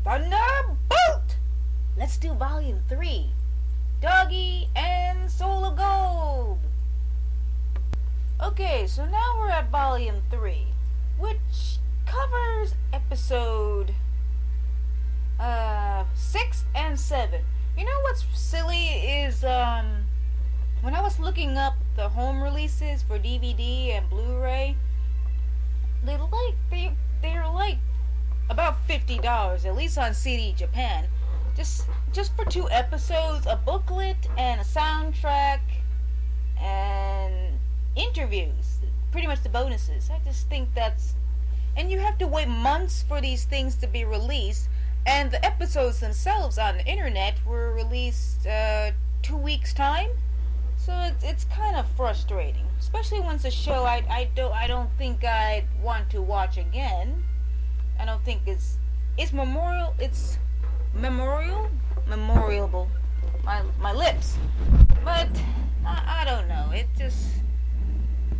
Thunderbolt! Let's do Volume 3. Doggie and Soul of Gold. Okay, so now we're at Volume 3, which covers episode 6 and 7. You know what's silly is when I was looking up the home releases for DVD and Blu-ray, they're like about $50, at least on CD Japan, just for 2 episodes, a booklet and a soundtrack and interviews, pretty much the bonuses. I just think that's, and you have to wait months for these things to be released, and the episodes themselves on the internet were released 2 weeks time, so it's kind of frustrating, especially when it's a show I don't think I'd want to watch again. I don't think it's memorable, my lips, but I don't know, it just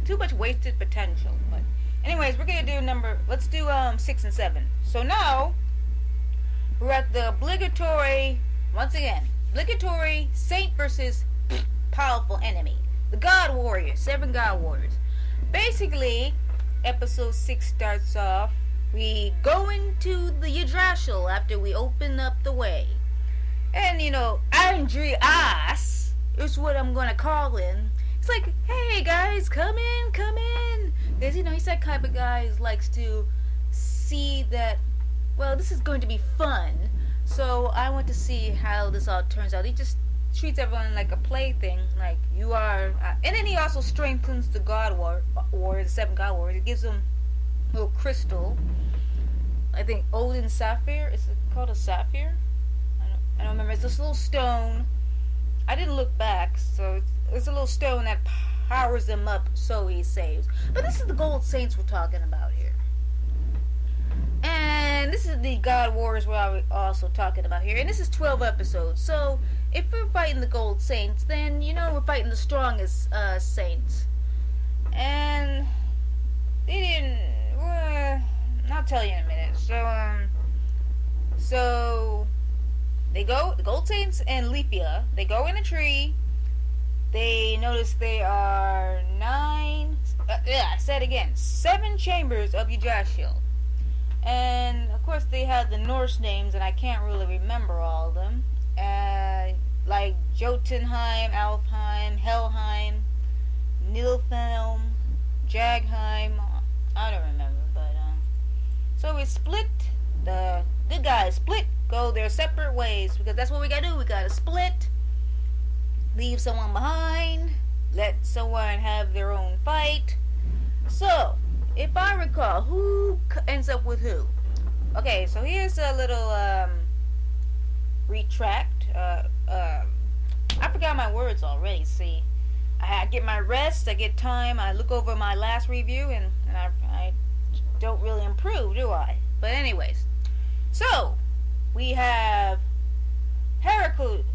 too much wasted potential. But anyways, we're gonna do let's do 6 and 7. So now we're at the obligatory saint versus powerful enemy, the God Warriors, 7 God Warriors. Basically, episode 6 starts off, we go into the Yggdrasil after we open up the way. And, Andreas is what I'm going to call him. It's like, hey guys, come in. Because, he's that type of guy who likes to see that, well, this is going to be fun. So I want to see how this all turns out. He just treats everyone like a plaything, like you are. And then he also strengthens the God Warriors, the 7 God Warriors. It gives them a little crystal. I think Odin's sapphire. Is it called a sapphire? I don't remember. It's this little stone. I didn't look back, so it's a little stone that powers them up, so he saves. But this is the Gold Saints we're talking about here. And this is the God Warriors we're also talking about here. And this is 12 episodes. So if we're fighting the Gold Saints, then we're fighting the strongest saints. And they didn't. I'll tell you in a minute. So they go, the Gold Saints and Leafia, they go in a tree. They notice there are 7 chambers of Yggdrasil. And of course they have the Norse names, and I can't really remember all of them. Like Jotunheim, Alfheim, Helheim, Nilfheim, Jagheim. I don't remember, but so we split. The good guys split, go their separate ways, because that's what we gotta do. We gotta split, leave someone behind, let someone have their own fight. So, if I recall, who ends up with who? Okay, so here's a little retract. I forgot my words already. See, I get my rest, I get time, I look over my last review, and I don't really improve, do I? But anyways, so we have Heracles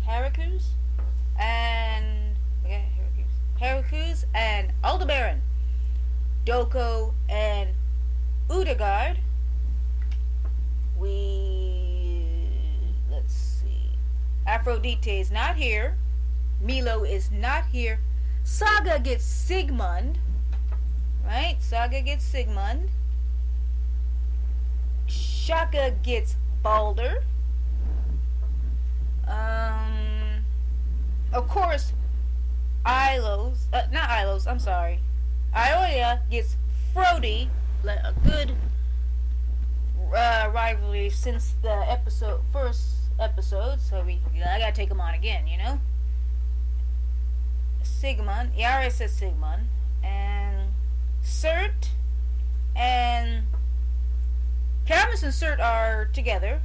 and Aldebaran, Doko and Udagard. Let's see, Aphrodite is not here, Milo is not here, Saga gets Sigmund, right? Saga gets Sigmund. Shaka gets Balder. Of course, Ionia gets Frody. A good rivalry since the first episode. So I gotta take him on again, Sigmund. Yeah, I already said Sigmund. And Cert and Camus and Cert are together.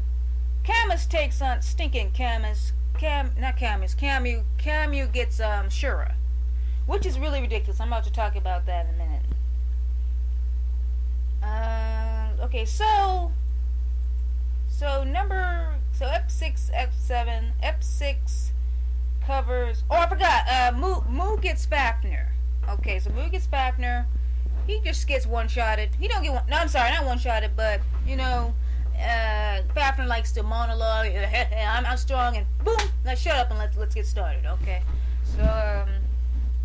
Camus takes on stinking Camus. Camu gets Shura, which is really ridiculous. I'm about to talk about that in a minute. Okay, so F6, F7, F6 covers. Oh, I forgot. Moo gets Fafnir. Okay, so Moo gets Fafnir. He just gets one-shotted. He don't get one. No, I'm sorry, not one-shotted, but Fafnir Daphne likes to monologue. I'm strong, and boom. Now shut up and let's get started, okay? So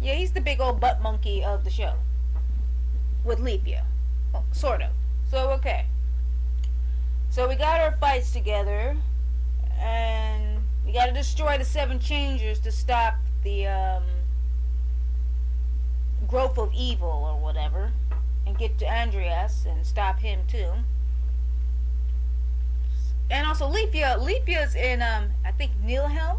yeah, he's the big old butt monkey of the show with Leafia, well, sort of. So okay. So we got our fights together, and we got to destroy the 7 changers to stop the growth of evil or whatever, and get to Andreas and stop him too. And also Leafia's in I think Nilhelm.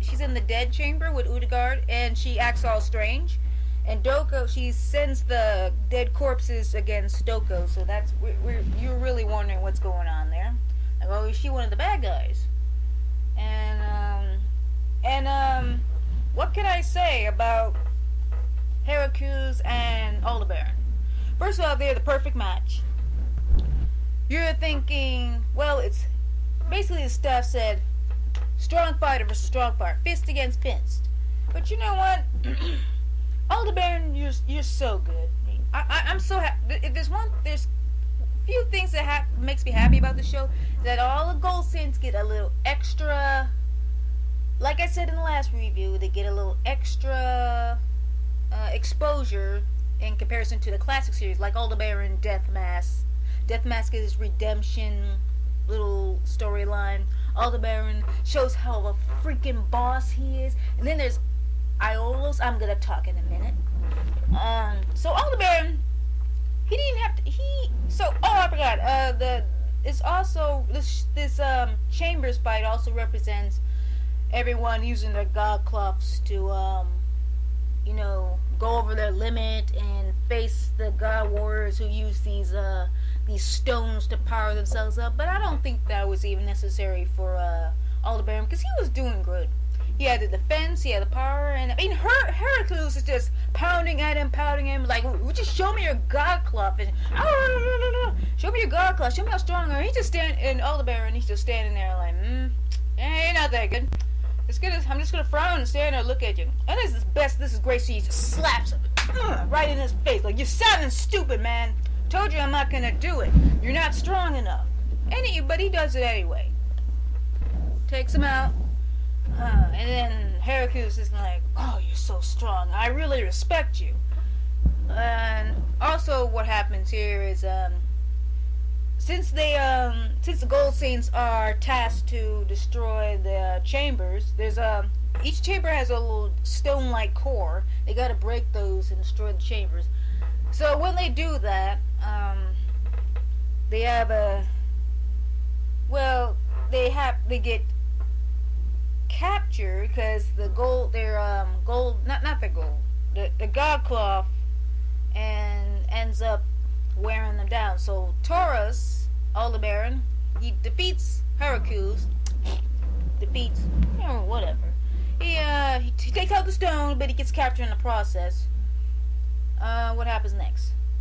She's in the dead chamber with Udegard, and she acts all strange. And Doko, she sends the dead corpses against Doko, so that's you're really wondering what's going on there. Like, oh, is she one of the bad guys? And what can I say about Heracles and Aldebaran? First of all, they're the perfect match. You're thinking, well, it's basically the stuff said, strong fighter versus strong fighter, fist against fist. But you know what? Aldebaran, you're so good. I'm so happy. There's few things that makes me happy about the show. That all the Gold Saints get a little extra. Like I said in the last review, they get a little extra exposure in comparison to the classic series, like Aldebaran, Death Mask. Death Mask is redemption little storyline. Aldebaran shows how of a freaking boss he is, and then there's Iolos. I'm gonna talk in a minute. So Aldebaran, he didn't have to. I forgot. It's also this Chambers fight also represents everyone using their god cloths to go over their limit and face the god warriors who use these stones to power themselves up. But I don't think that was even necessary for Aldebaran, because he was doing good. He had the defense, he had the power, and I mean, Heracles is just pounding him, like, would you show me your god cloth? And show me your god cloth, show me how strong you are. He's just standing, and Aldebaran, he's just standing there like, you're not that good. I'm just gonna frown and stand there and look at you. And this is great. So he just slaps him right in his face, like, you're sounding stupid, man. Told you I'm not gonna do it. You're not strong enough. But he does it anyway. Takes him out. And then Heracles is like, oh, you're so strong. I really respect you. And also what happens here is, since the Gold Saints are tasked to destroy the chambers, there's each chamber has a little stone-like core. They gotta break those and destroy the chambers. So when they do that, they get captured because the god cloth ends up wearing them down. So Taurus, Aldebaran, he defeats Heracles, whatever. He takes out the stone, but he gets captured in the process. What happens next?